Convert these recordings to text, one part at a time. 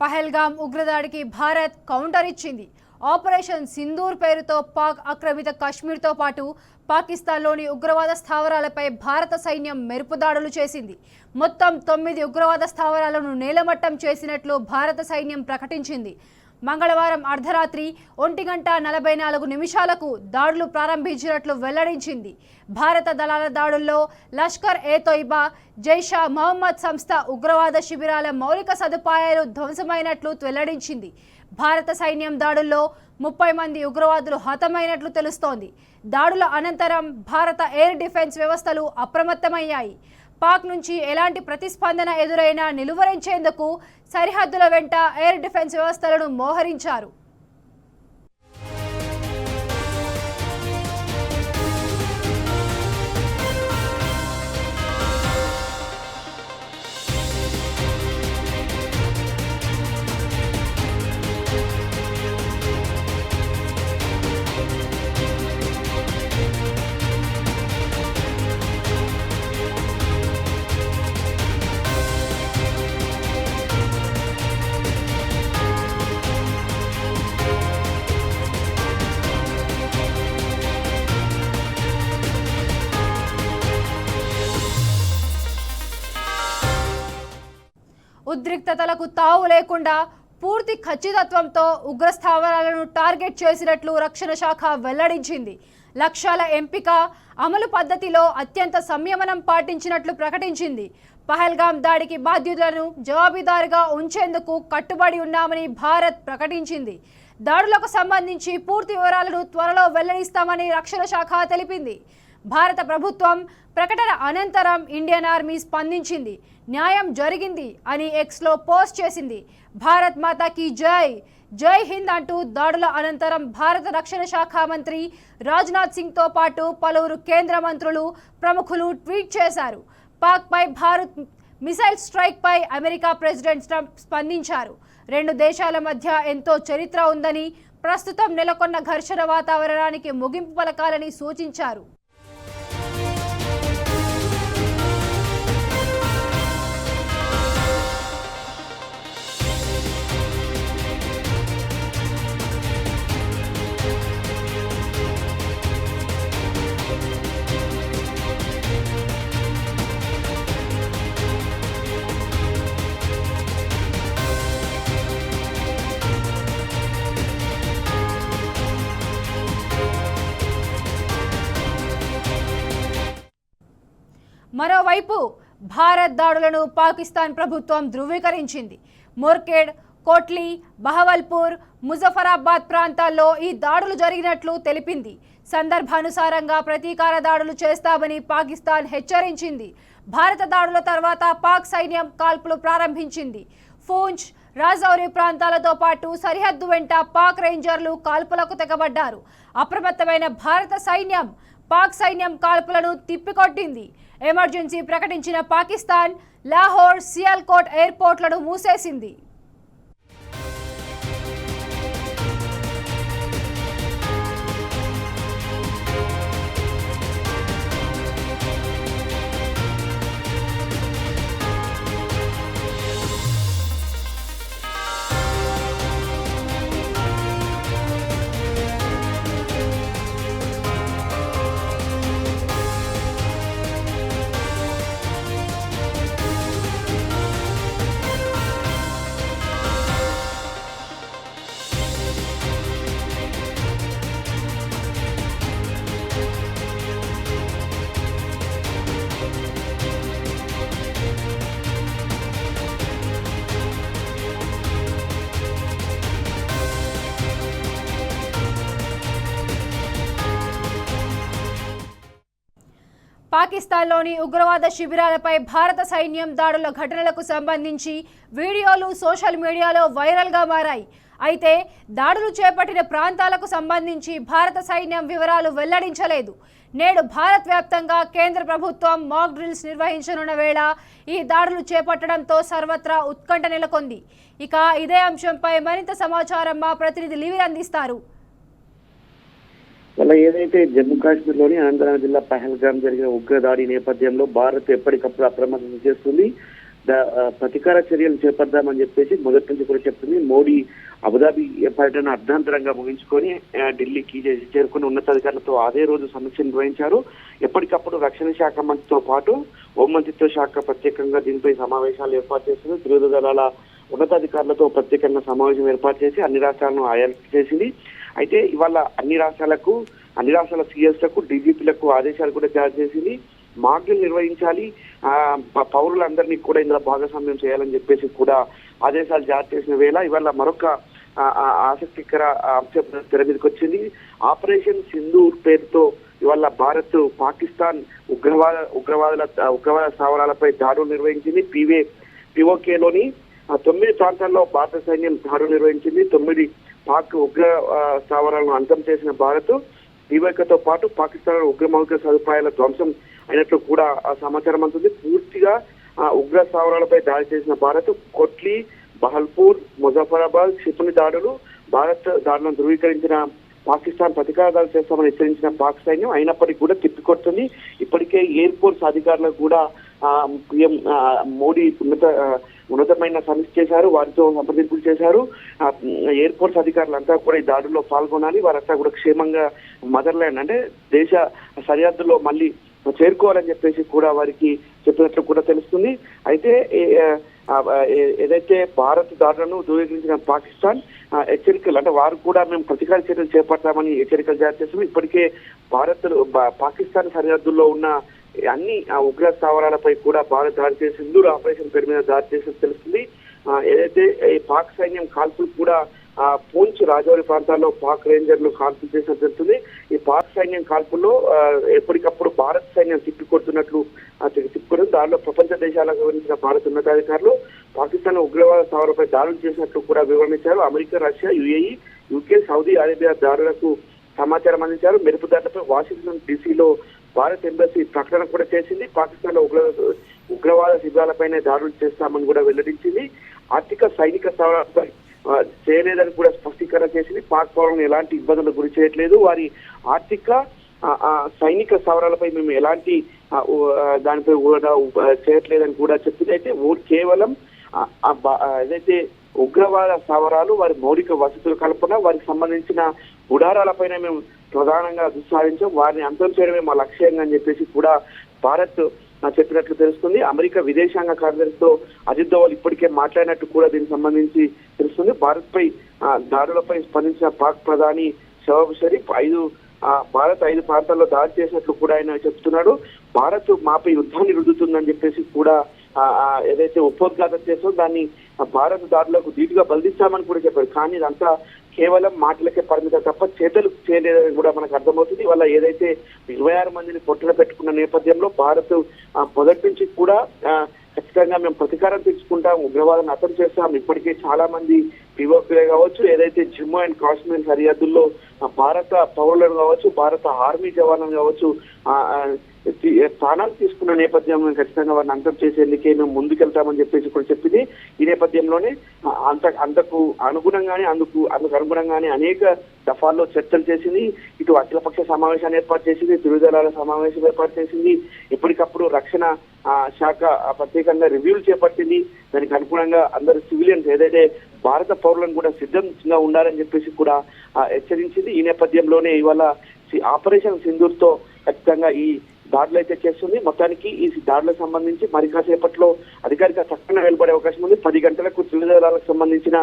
Pahalgam ఉగ్రదాడికి Bharat counter ఇచ్చింది. Operation Sindoor పేరుతో పాక్ ఆక్రమిత కశ్మీర్తో పాటు పాకిస్తాన్లోని ఉగ్రవాద స్థావరాలపై భారత సైన్యం మెరుపుదాడులు చేసింది. మొత్తం 9 ఉగ్రవాద స్థావరాలను నేలమట్టం చేసినట్లు భారత సైన్యం ప్రకటించింది. మంగళవారం అర్ధరాత్రి 1:44 దాడులు ప్రారంభించినట్లు వెల్లడించింది. భారత దళాల దాడుల్లో లష్కర్ ఏ తోయిబా, జైషా మహమ్మద్ సంస్థ ఉగ్రవాద శిబిరాల మౌలిక సదుపాయాలు ధ్వంసమైనట్లు వెల్లడించింది. భారత సైన్యం దాడుల్లో 30 మంది ఉగ్రవాదులు హతమైనట్లు తెలుస్తోంది. దాడుల అనంతరం భారత ఎయిర్ డిఫెన్స్ వ్యవస్థలు అప్రమత్తమయ్యాయి. పాక్ నుంచి ఎలాంటి ప్రతిస్పందన ఎదురైనా నిలువరించేందుకు సరిహద్దుల వెంట ఎయిర్ డిఫెన్స్ వ్యవస్థలను మోహరించారు. ఉద్రిక్తతలకు తావు లేకుండా పూర్తి ఖచ్చితత్వంతో ఉగ్ర స్థావరాలను టార్గెట్ చేసినట్లు రక్షణ శాఖ వెల్లడించింది. లక్ష్యాల ఎంపిక, అమలు పద్ధతిలో అత్యంత సంయమనం పాటించినట్లు ప్రకటించింది. పహల్గామ్ దాడికి బాధ్యులను జవాబుదారీగా ఉంచేందుకు కట్టుబడి ఉన్నామని భారత్ ప్రకటించింది. దాడులకు సంబంధించి పూర్తి వివరాలను త్వరలో వెల్లడిస్తామని రక్షణ శాఖ తెలిపింది. భారత ప్రభుత్వం ప్రకటన అనంతరం ఇండియన్ ఆర్మీ స్పందించింది. న్యాయం జరిగింది అని ఎక్స్లో పోస్ట్ చేసింది. భారత్ మాతాకి జై, జై హింద్ అంటూ దాడుల అనంతరం భారత రక్షణ శాఖ మంత్రి రాజ్నాథ్ సింగ్తో పాటు పలువురు కేంద్ర మంత్రులు, ప్రముఖులు ట్వీట్ చేశారు. పాక్పై భారత్ మిసైల్ స్ట్రైక్పై అమెరికా ప్రెసిడెంట్ ట్రంప్ స్పందించారు. రెండు దేశాల మధ్య ఎంతో చరిత్ర ఉందని, ప్రస్తుతం నెలకొన్న ఘర్షణ వాతావరణానికి ముగింపు పలకాలని సూచించారు. మరోవైపు భారత్ దాడులను పాకిస్తాన్ ప్రభుత్వం ధృవీకరించింది. ముర్కేడ్, కోట్లీ, బహవల్పూర్, ముజఫరాబాద్ ప్రాంతాల్లో ఈ దాడులు జరిగినట్లు తెలిపింది. సందర్భానుసారంగా ప్రతీకార దాడులు చేస్తామని పాకిస్తాన్ హెచ్చరించింది. భారత దాడుల తర్వాత పాక్ సైన్యం కాల్పులు ప్రారంభించింది. పూంచ్, రాజౌరి ప్రాంతాలతో పాటు సరిహద్దు వెంట పాక్ రేంజర్లు కాల్పులకు తెగబడ్డారు. అప్రమత్తమైన భారత సైన్యం పాక్ సైన్యం కాల్పులను తిప్పికొట్టింది. ఎమర్జెన్సీ ప్రకటించిన పాకిస్తాన్ లాహోర్, సియాల్కోట్ ఎయిర్పోర్ట్లను మూసేసింది. పాకిస్తాన్లోని ఉగ్రవాద శిబిరాలపై భారత సైన్యం దాడుల ఘటనలకు సంబంధించి వీడియోలు సోషల్ మీడియాలో వైరల్గా మారాయి. అయితే దాడులు చేపట్టిన ప్రాంతాలకు సంబంధించి భారత సైన్యం వివరాలు వెల్లడించలేదు. నేడు భారత్ వ్యాప్తంగా కేంద్ర ప్రభుత్వం మాక్ డ్రిల్స్ నిర్వహించనున్న వేళ ఈ దాడులు చేపట్టడంతో సర్వత్రా ఉత్కంఠ నెలకొంది. ఇక ఇదే అంశంపై మరింత సమాచారం మా ప్రతినిధి లివి అందిస్తారు. వల్ల ఏదైతే జమ్మూ కాశ్మీర్లోని అనంతనాగ్ జిల్లా పహల్గామ్ జరిగిన ఉగ్రదాడి నేపథ్యంలో భారత్ ఎప్పటికప్పుడు అప్రమత్తం చేస్తుంది. ప్రతీకార చర్యలు చేపడదామని చెప్పేసి మొదటి నుంచి కూడా చెప్తుంది. మోడీ అబుదాబి పర్యటన అర్ధాంతరంగా ముగించుకొని ఢిల్లీకి చేరుకుని ఉన్నతాధికారులతో అదే రోజు సమీక్ష నిర్వహించారు. ఎప్పటికప్పుడు రక్షణ శాఖ మంత్రితో పాటు హోంమంత్రిత్వ శాఖ ప్రత్యేకంగా దీనిపై సమావేశాలు ఏర్పాటు చేసింది. త్రివిధ దళాల ఉన్నతాధికారులతో ప్రత్యేకంగా సమావేశం ఏర్పాటు చేసి అన్ని రాష్ట్రాలను అలర్ట్ చేసింది. అయితే ఇవాళ అన్ని రాష్ట్రాల సీఎస్లకు డీజీపీలకు ఆదేశాలు కూడా జారీ చేసింది. మాక్డ్రిల్ నిర్వహించాలి, పౌరులందరినీ కూడా ఇందులో భాగస్వామ్యం చేయాలని చెప్పేసి కూడా ఆదేశాలు జారీ చేసిన వేళ ఇవాళ మరొక ఆసక్తికర అంశం తెర మీదకి వచ్చింది. ఆపరేషన్ సింధూర్ పేరుతో ఇవాళ భారత్ పాకిస్తాన్ ఉగ్రవాద స్థావరాలపై దాడులు నిర్వహించింది. పిఓకేలోని 9 ప్రాంతాల్లో భారత సైన్యం దాడులు నిర్వహించింది. 9 పాక్ ఉగ్ర స్థావరాలను అంతం చేసిన భారత్ పీఓకేతో పాటు పాకిస్తాన్ ఉగ్ర మౌలిక సదుపాయాల ధ్వంసం అయినట్లు కూడా సమాచారం అందుతుంది. పూర్తిగా ఉగ్ర స్థావరాలపై దాడి చేసిన భారత్ కొట్లీ, బహల్పూర్, ముజఫరాబాద్, క్షిపణి దాడులు, భారత్ దాడులను ధృవీకరించిన పాకిస్తాన్ ప్రతీకార దాడులు చేస్తామని హెచ్చరించిన పాక్ సైన్యం అయినప్పటికీ కూడా తిప్పికొడుతుంది. ఇప్పటికే ఎయిర్ ఫోర్స్ అధికారులకు కూడా పిఎం మోడీ ఉన్నతమైన సమీక్ష చేశారు, వారితో సంప్రదింపులు చేశారు. ఎయిర్ ఫోర్స్ అధికారులంతా కూడా ఈ దాడుల్లో పాల్గొనాలి, వారంతా కూడా క్షేమంగా మదర్లాండ్ అంటే దేశ సరిహద్దులో మళ్ళీ చేరుకోవాలని చెప్పేసి కూడా వారికి చెప్పినట్లు కూడా తెలుస్తుంది. అయితే ఏదైతే భారత్ దాడులను ధృవీకరించిన పాకిస్తాన్ హెచ్చరికలు అంటే వారు కూడా మేము ప్రతీకార చర్యలు చేపడతామని హెచ్చరికలు జారీ చేస్తుంది. ఇప్పటికే పాకిస్తాన్ సరిహద్దుల్లో ఉన్న అన్ని ఉగ్ర స్థావరాలపై కూడా భారత్ దాడి చేసి సింధూర్ ఆపరేషన్ పేరు మీద దాడి చేసినట్టు తెలుస్తుంది. ఏదైతే ఈ పాక్ సైన్యం కాల్పులు కూడా పూంచ్, రాజౌరి ప్రాంతాల్లో పాక్ రేంజర్లు కాల్పులు చేసినట్టు తెలుస్తుంది. ఈ పాక్ సైన్యం కాల్పుల్లో ఎప్పటికప్పుడు భారత్ సైన్యం తిప్పికొడుతున్నట్లు దానిలో ప్రపంచ దేశాలకు వివరించిన భారత ఉన్నతాధికారులు పాకిస్తాన్ ఉగ్రవాద స్థావరాలపై దాడులు చేసినట్లు కూడా వివరించారు. America, Russia, UAE, UK, Saudi Arabia దాడులకు సమాచారం అందించారు. మెరుపుదాడులపై వాషింగ్టన్ డీసీలో భారత్ ఎంబసీ ప్రకటన కూడా చేసింది. పాకిస్తాన్ లో ఉగ్రవాద శిబిరాలపైనే దాడులు చేస్తామని కూడా వెల్లడించింది. ఆర్థిక సైనిక స్థావరాలపై చేయలేదని కూడా స్పష్టీకరణ చేసింది. పాక్ పౌరులను ఎలాంటి ఇబ్బందులకు గురి చేయట్లేదు, వారి ఆర్థిక సైనిక స్థావరాలపై మేము ఎలాంటి దానిపై చేయట్లేదని కూడా చెప్పింది. అయితే కేవలం ఏదైతే ఉగ్రవాద స్థావరాలు, వారి మౌలిక వసతుల కల్పన, వారికి సంబంధించిన గుడారాలపైన మేము ప్రధానంగా దుస్సారించాం, వారిని అంతం చేయడమే మా లక్ష్యంగా అని చెప్పేసి కూడా భారత్ చెప్పినట్లు తెలుస్తుంది. అమెరికా విదేశాంగ కార్యదర్శితో అజిత్ దోవల్ ఇప్పటికే మాట్లాడినట్టు కూడా దీనికి సంబంధించి తెలుస్తుంది. భారత్ పై దాడులపై స్పందించిన పాక్ ప్రధాని షహబాజ్ షరీఫ్ భారత్ 5 ప్రాంతాల్లో దాడి చేసినట్లు కూడా ఆయన చెప్తున్నాడు. భారత్ మాపై యుద్ధాన్ని రుద్దుతుందని చెప్పేసి కూడా ఏదైతే ఉపోద్ఘాతం చేసో దాన్ని భారత్ దాడులకు ధీటుగా బలిస్తామని కూడా చెప్పారు. కానీ ఇదంతా కేవలం మాటలకే పరిమితం తప్ప చేతలు చేయలేదని కూడా మనకు అర్థమవుతుంది. వాళ్ళ ఏదైతే 26 మందిని పొట్టన పెట్టుకున్న నేపథ్యంలో భారత్ మొదటి నుంచి కూడా ఖచ్చితంగా మేము ప్రతీకారం తీర్చుకుంటాం, ఉగ్రవాదాన్ని అతం చేస్తాం. ఇప్పటికే చాలా మంది పిఓకే కావచ్చు, ఏదైతే జమ్మూ అండ్ కాశ్మీర్ సరిహద్దుల్లో భారత పౌరులను కావచ్చు, భారత ఆర్మీ జవాన్లను కావచ్చు ప్రాణాలు తీసుకున్న నేపథ్యంలో ఖచ్చితంగా వారిని అంతం చేసేందుకే మేము ముందుకెళ్తామని చెప్పేసి కూడా చెప్పింది. ఈ నేపథ్యంలోనే అందుకు అనుగుణంగానే అనేక దఫాల్లో చర్చలు చేసింది. ఇటు అఖిలపక్ష సమావేశాన్ని ఏర్పాటు చేసింది, త్రిదళాల సమావేశం ఏర్పాటు చేసింది. ఎప్పటికప్పుడు రక్షణ శాఖ ప్రత్యేకంగా రివ్యూలు చేపట్టింది. దానికి అనుగుణంగా అందరు సివిలియన్స్ ఏదైతే భారత పౌరులను కూడా సిద్ధంగా ఉండాలని చెప్పేసి కూడా హెచ్చరించింది. ఈ నేపథ్యంలోనే ఇవాళ ఆపరేషన్ సింధూర్ తో ఖచ్చితంగా ఈ దాడులు అయితే చేస్తుంది. మొత్తానికి ఈ దాడులకు సంబంధించి మరి కాసేపట్లో అధికారిక ప్రకటన వెలువడే అవకాశం ఉంది. 10 గంటలకు త్రివిధ దళాలకు సంబంధించిన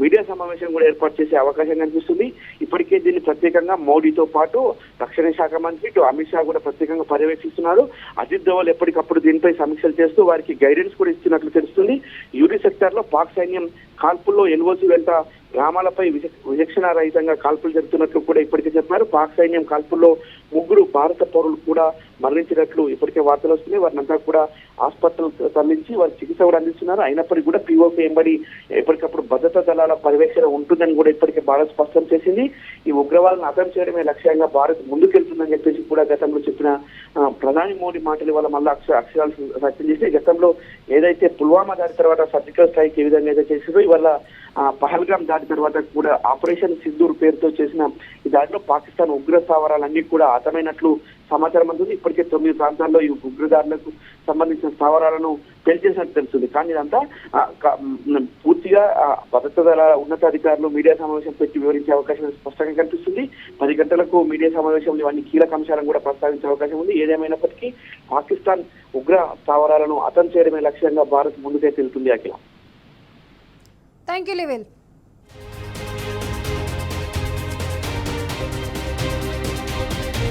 మీడియా సమావేశం కూడా ఏర్పాటు చేసే అవకాశం కనిపిస్తుంది. ఇప్పటికే దీన్ని ప్రత్యేకంగా మోడీతో పాటు రక్షణ శాఖ మంత్రి ఇటు అమిత్ షా కూడా ప్రత్యేకంగా పర్యవేక్షిస్తున్నారు. అజిత్ దోవల్ ఎప్పటికప్పుడు దీనిపై సమీక్షలు చేస్తూ వారికి గైడెన్స్ కూడా ఇస్తున్నట్లు తెలుస్తుంది. యూరి సెక్టార్ లో పాక్ సైన్యం కాల్పుల్లో ఎల్ఓసి వెంట గ్రామాలపై విచక్షణ రహితంగా కాల్పులు జరుగుతున్నట్లు కూడా ఇప్పటికే చెప్పారు. పాక్ సైన్యం కాల్పుల్లో 3 భారత పౌరులు కూడా మరణించినట్లు ఇప్పటికే వార్తలు వస్తున్నాయి. వారినంతా కూడా ఆసుపత్రులు తరలించి వారి చికిత్స కూడా అందిస్తున్నారు. అయినప్పటికీ కూడా పిఓకే ఎంబడి ఎప్పటికప్పుడు భద్రతా దళాల పర్యవేక్షణ ఉంటుందని కూడా ఇప్పటికే భారత్ స్పష్టం చేసింది. ఈ ఉగ్రవాదాలను అతం చేయడమే లక్ష్యంగా భారత్ ముందుకెళ్తుందని చెప్పేసి కూడా గతంలో చెప్పిన ప్రధాని మోడీ మాటలు వల్ల మళ్ళీ అక్షరాలు సత్యం చేసి గతంలో ఏదైతే పుల్వామా దాడి తర్వాత సర్జికల్ స్ట్రైక్ ఏ విధంగా అయితే చేసిందో ఇవాళ పహల్గామ్ దాడి తర్వాత కూడా ఆపరేషన్ సింధూర్ పేరుతో చేసిన ఈ దాడిలో పాకిస్తాన్ ఉగ్ర స్థావరాలన్నీ కూడా హతమైనట్లు సమాచారం అందుతుంది. ఇప్పటికే 9 ప్రాంతాల్లో ఈ ఉగ్రదాడులకు సంబంధించిన స్థావరాలను పెంచేసినట్టు తెలుస్తుంది. కానీ ఇదంతా పూర్తిగా భద్రతా దళ ఉన్నతాధికారులు మీడియా సమావేశం పెట్టి వివరించే అవకాశం స్పష్టంగా కనిపిస్తుంది. 10 గంటలకు మీడియా సమావేశంలో ఇవన్నీ కీలక అంశాలను కూడా ప్రస్తావించే అవకాశం ఉంది. ఏదేమైనప్పటికీ పాకిస్తాన్ ఉగ్ర స్థావరాలను అతం చేయడమే లక్ష్యంగా భారత్ ముందుకైతే వెళ్తుంది. అఖిల, థ్యాంక్ యూ లివిల్.